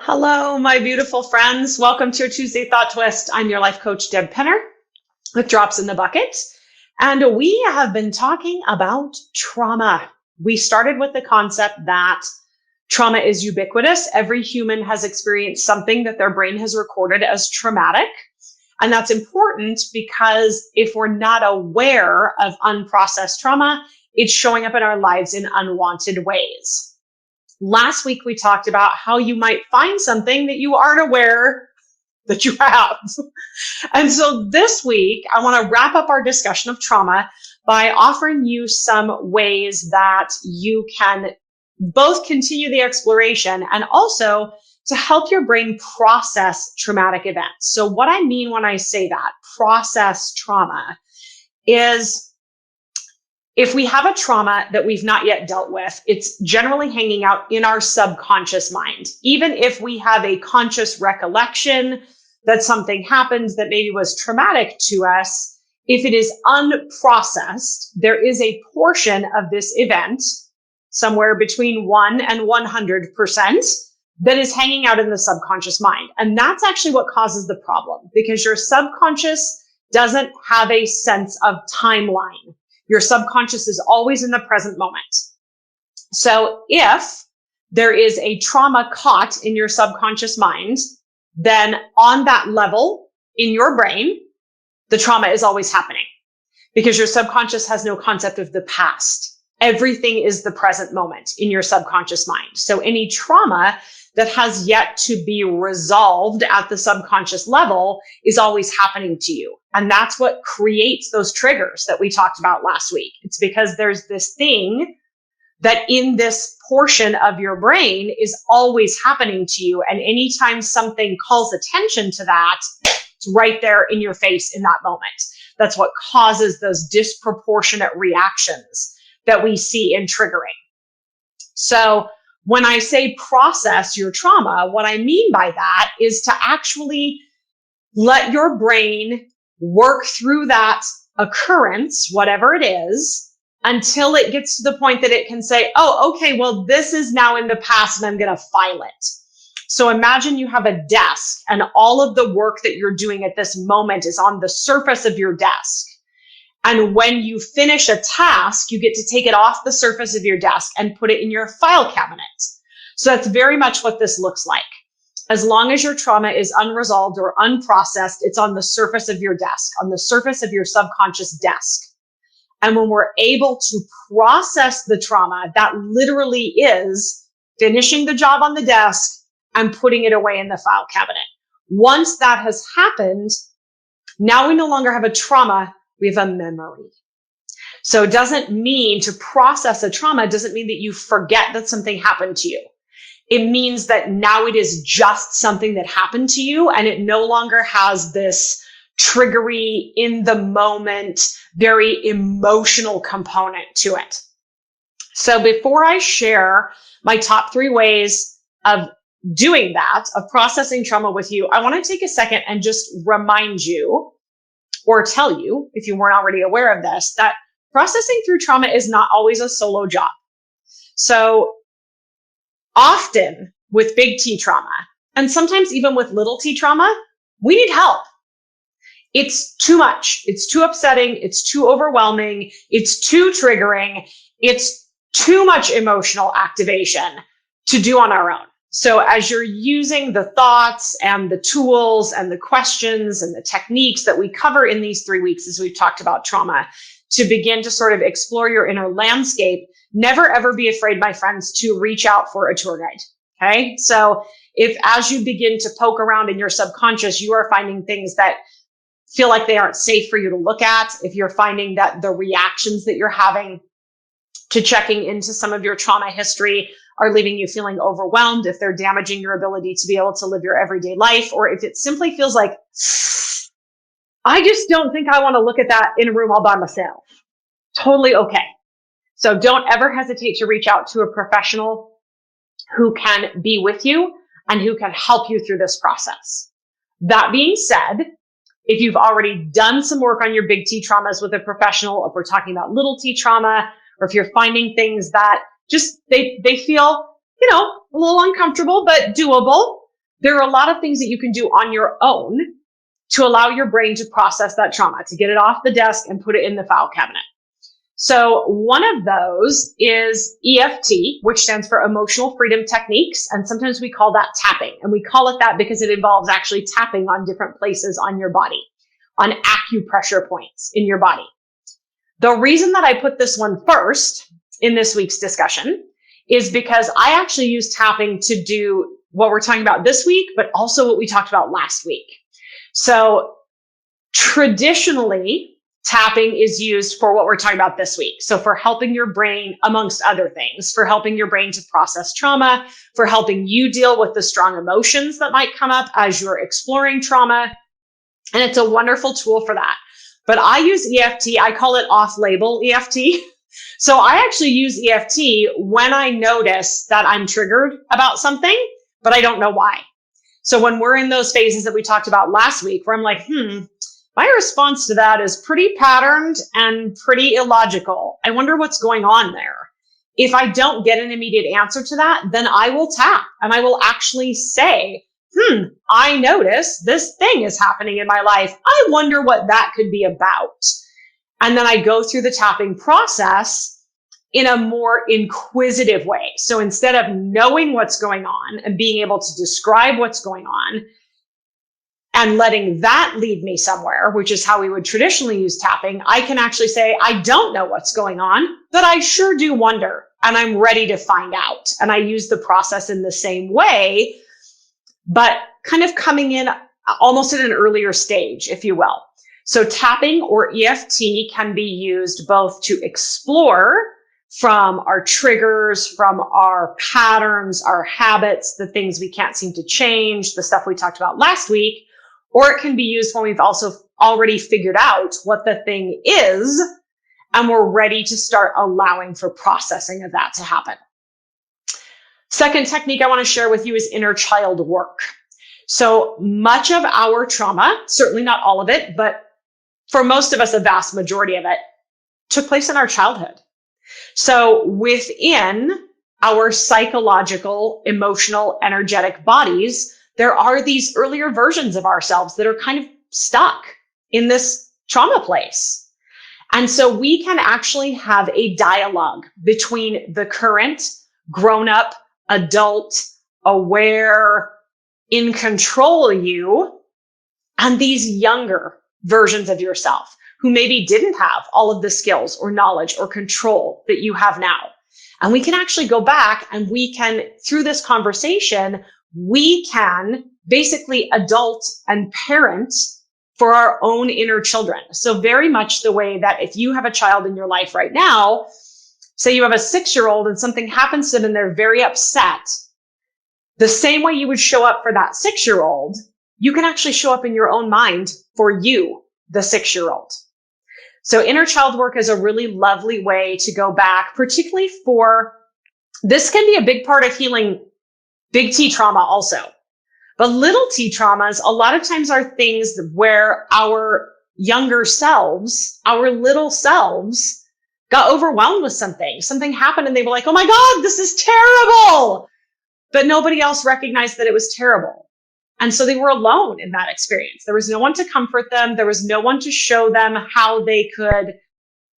Hello, my beautiful friends. Welcome to your Tuesday Thought Twist. I'm your life coach, Deb Penner, with Drops in the Bucket. And we have been talking about trauma. We started with the concept that trauma is ubiquitous. Every human has experienced something that their brain has recorded as traumatic. And that's important because if we're not aware of unprocessed trauma, it's showing up in our lives in unwanted ways. Last week, we talked about how you might find something that you aren't aware that you have. And so this week, I want to wrap up our discussion of trauma by offering you some ways that you can both continue the exploration and also to help your brain process traumatic events. So what I mean when I say that, process trauma, is if we have a trauma that we've not yet dealt with, it's generally hanging out in our subconscious mind. Even if we have a conscious recollection that something happened that maybe was traumatic to us, if it is unprocessed, there is a portion of this event, somewhere between 1 and 100%, that is hanging out in the subconscious mind. And that's actually what causes the problem, because your subconscious doesn't have a sense of timeline. Your subconscious is always in the present moment. So if there is a trauma caught in your subconscious mind, then on that level in your brain, the trauma is always happening because your subconscious has no concept of the past. Everything is the present moment in your subconscious mind. So any trauma that has yet to be resolved at the subconscious level is always happening to you. And that's what creates those triggers that we talked about last week. It's because there's this thing that in this portion of your brain is always happening to you. And anytime something calls attention to that, it's right there in your face in that moment. That's what causes those disproportionate reactions that we see in triggering. So when I say process your trauma, what I mean by that is to actually let your brain work through that occurrence, whatever it is, until it gets to the point that it can say, oh, okay, well, this is now in the past and I'm going to file it. So imagine you have a desk and all of the work that you're doing at this moment is on the surface of your desk. And when you finish a task, you get to take it off the surface of your desk and put it in your file cabinet. So that's very much what this looks like. As long as your trauma is unresolved or unprocessed, it's on the surface of your desk, on the surface of your subconscious desk. And when we're able to process the trauma, that literally is finishing the job on the desk and putting it away in the file cabinet. Once that has happened, now we no longer have a trauma, we have a memory. So it doesn't mean to process a trauma, doesn't mean that you forget that something happened to you. It means that now it is just something that happened to you and it no longer has this triggery, in the moment, very emotional component to it. So before I share my top 3 ways of doing that, of processing trauma with you, I want to take a second and just remind you, or tell you, if you weren't already aware of this, that processing through trauma is not always a solo job. So often with big T trauma, and sometimes even with little t trauma, we need help. It's too much. It's too upsetting. It's too overwhelming. It's too triggering. It's too much emotional activation to do on our own. So as you're using the thoughts and the tools and the questions and the techniques that we cover in these 3 weeks, as we've talked about trauma, to begin to sort of explore your inner landscape, never ever be afraid, my friends, to reach out for a tour guide. Okay. So if as you begin to poke around in your subconscious, you are finding things that feel like they aren't safe for you to look at, if you're finding that the reactions that you're having to checking into some of your trauma history are leaving you feeling overwhelmed, if they're damaging your ability to be able to live your everyday life, or if it simply feels like, I just don't think I want to look at that in a room all by myself. Totally okay. So don't ever hesitate to reach out to a professional who can be with you and who can help you through this process. That being said, if you've already done some work on your big T traumas with a professional, or if we're talking about little T trauma, or if you're finding things that just, they feel, a little uncomfortable, but doable, there are a lot of things that you can do on your own to allow your brain to process that trauma, to get it off the desk and put it in the file cabinet. So one of those is EFT, which stands for Emotional Freedom Techniques. And sometimes we call that tapping. And we call it that because it involves actually tapping on different places on your body, on acupressure points in your body. The reason that I put this one first in this week's discussion is because I actually use tapping to do what we're talking about this week, but also what we talked about last week. So traditionally, tapping is used for what we're talking about this week. So for helping your brain, amongst other things, for helping your brain to process trauma, for helping you deal with the strong emotions that might come up as you're exploring trauma. And it's a wonderful tool for that. But I use EFT, I call it off-label EFT. So I actually use EFT when I notice that I'm triggered about something, but I don't know why. So when we're in those phases that we talked about last week, where I'm like, my response to that is pretty patterned and pretty illogical. I wonder what's going on there. If I don't get an immediate answer to that, then I will tap and I will actually say, I notice this thing is happening in my life. I wonder what that could be about. And then I go through the tapping process in a more inquisitive way. So instead of knowing what's going on and being able to describe what's going on, and letting that lead me somewhere, which is how we would traditionally use tapping, I can actually say, I don't know what's going on, but I sure do wonder, and I'm ready to find out. And I use the process in the same way, but kind of coming in almost at an earlier stage, if you will. So tapping or EFT can be used both to explore from our triggers, from our patterns, our habits, the things we can't seem to change, the stuff we talked about last week, or it can be used when we've also already figured out what the thing is, and we're ready to start allowing for processing of that to happen. Second technique I want to share with you is inner child work. So much of our trauma, certainly not all of it, but for most of us, a vast majority of it, took place in our childhood. So within our psychological, emotional, energetic bodies, there are these earlier versions of ourselves that are kind of stuck in this trauma place. And so we can actually have a dialogue between the current grown-up, adult, aware, in control you and these younger versions of yourself who maybe didn't have all of the skills or knowledge or control that you have now. And we can actually go back and we can, through this conversation, we can basically adult and parent for our own inner children. So very much the way that if you have a child in your life right now, say you have a 6-year-old and something happens to them and they're very upset, the same way you would show up for that 6-year-old, you can actually show up in your own mind for you, the 6-year-old. So inner child work is a really lovely way to go back, particularly for, this can be a big part of healing big T trauma also. But little t traumas a lot of times are things where our younger selves, our little selves, got overwhelmed with something. Something happened and they were like, oh my God, this is terrible. But nobody else recognized that it was terrible. And so they were alone in that experience. There was no one to comfort them. There was no one to show them how they could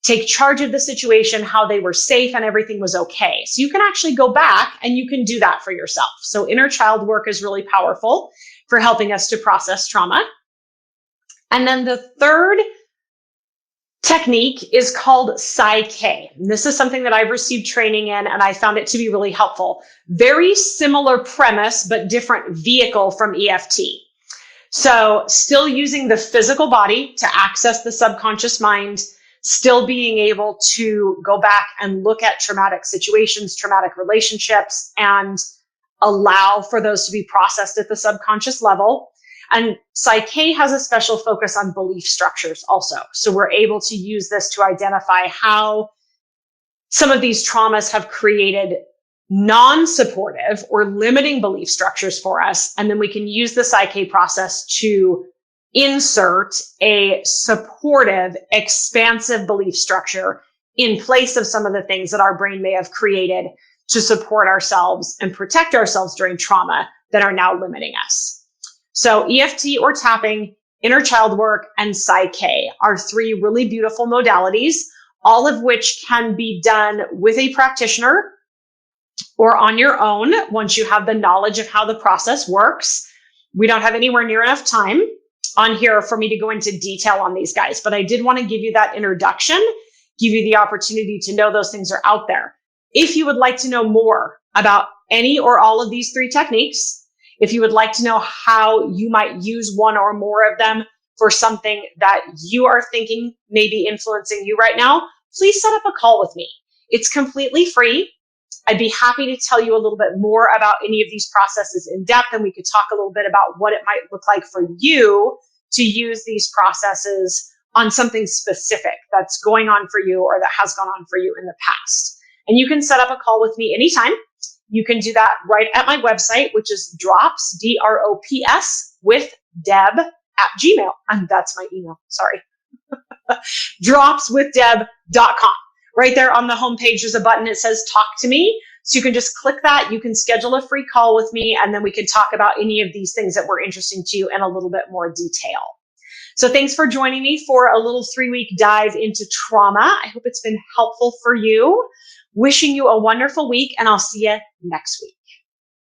take charge of the situation, how they were safe and everything was okay. So you can actually go back and you can do that for yourself. So inner child work is really powerful for helping us to process trauma. And then the third technique is called Psyche. And this is something that I've received training in and I found it to be really helpful. Very similar premise, but different vehicle from EFT. So still using the physical body to access the subconscious mind, still being able to go back and look at traumatic situations, traumatic relationships, and allow for those to be processed at the subconscious level. And Psyche has a special focus on belief structures also. So we're able to use this to identify how some of these traumas have created non-supportive or limiting belief structures for us. And then we can use the Psyche process to insert a supportive, expansive belief structure in place of some of the things that our brain may have created to support ourselves and protect ourselves during trauma that are now limiting us. So EFT or tapping, inner child work, and Psyche are 3 really beautiful modalities, all of which can be done with a practitioner or on your own once you have the knowledge of how the process works. We don't have anywhere near enough time on here for me to go into detail on these guys, but I did want to give you that introduction, give you the opportunity to know those things are out there. If you would like to know more about any or all of these 3 techniques, if you would like to know how you might use one or more of them for something that you are thinking may be influencing you right now, please set up a call with me. It's completely free. I'd be happy to tell you a little bit more about any of these processes in depth, and we could talk a little bit about what it might look like for you to use these processes on something specific that's going on for you or that has gone on for you in the past. And you can set up a call with me anytime. You can do that right at my website, which is drops, DROPS, with Deb at Gmail. And that's my email. Sorry. dropswithdeb.com. Right there on the homepage, there's a button that says talk to me. So you can just click that. You can schedule a free call with me, and then we can talk about any of these things that were interesting to you in a little bit more detail. So thanks for joining me for a little 3-week dive into trauma. I hope it's been helpful for you. Wishing you a wonderful week, and I'll see you next week.